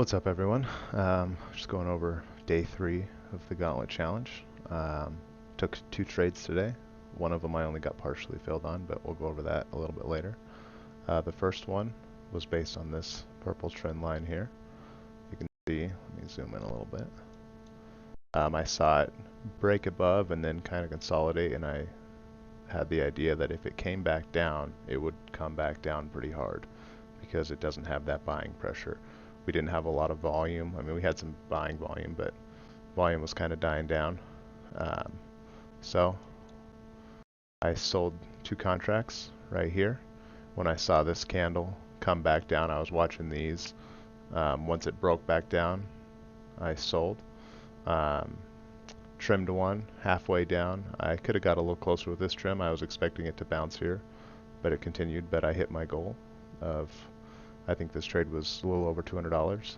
What's up, everyone? Just going over day 3 of the Gauntlet challenge. Took 2 trades today. One of them I only got partially filled on, but we'll go over that a little bit later. The first one was based on this purple trend line here. You can see, let me zoom in a little bit. I saw it break above and then kind of consolidate, and I had the idea that if it came back down, it would come back down pretty hard because it doesn't have that buying pressure. We didn't have a lot of volume. I mean, we had some buying volume, but volume was kind of dying down. So I sold 2 contracts right here. When I saw this candle come back down, I was watching these. Once it broke back down, I sold. Trimmed one halfway down. I could have got a little closer with this trim. I was expecting it to bounce here, but it continued. But I hit my goal of, I think this trade was a little over $200.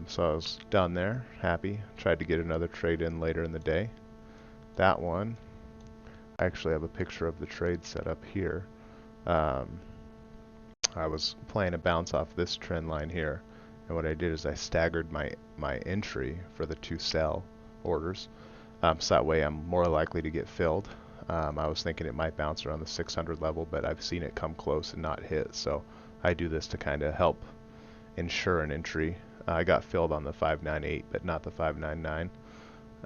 So I was done there, happy. Tried to get another trade in later in the day. That one, I actually have a picture of the trade set up here. I was playing a bounce off this trend line here, and what I did is I staggered my entry for the 2 sell orders, so that way I'm more likely to get filled. I was thinking it might bounce around the 600 level, but I've seen it come close and not hit, so I do this to kind of help ensure an entry. I got filled on the 598, but not the 599.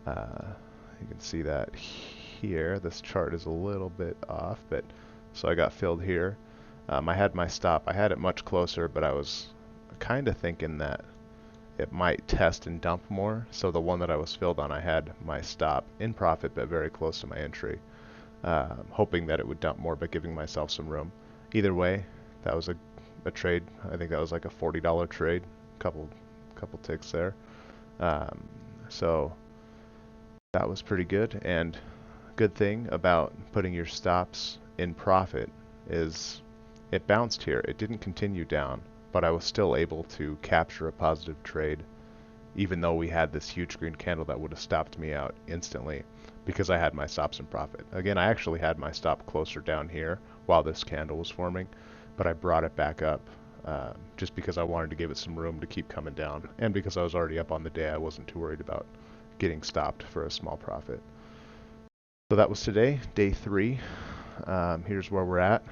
You can see that here. This chart is a little bit off, but so I got filled here. I had my stop. I had it much closer, but I was kind of thinking that it might test and dump more. So the one that I was filled on, I had my stop in profit, but very close to my entry, hoping that it would dump more, but giving myself some room. Either way, that was a trade. I think that was like a $40 trade. Couple ticks there. So that was pretty good. And good thing about putting your stops in profit is it bounced here. It didn't continue down, but I was still able to capture a positive trade, even though we had this huge green candle that would have stopped me out instantly because I had my stops in profit. Again, I actually had my stop closer down here while this candle was forming, but I brought it back up just because I wanted to give it some room to keep coming down, and because I was already up on the day, I wasn't too worried about getting stopped for a small profit. So that was today, day 3. Here's where we're at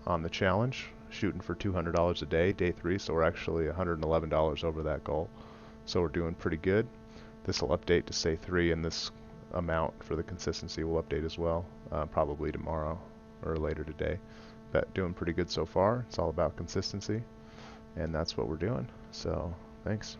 on the challenge, shooting for $200 a day, day 3, so we're actually $111 over that goal. So we're doing pretty good. This will update to say 3, and this amount for the consistency will update as well, probably tomorrow or later today. But doing pretty good so far. It's all about consistency, and that's what we're doing. So thanks.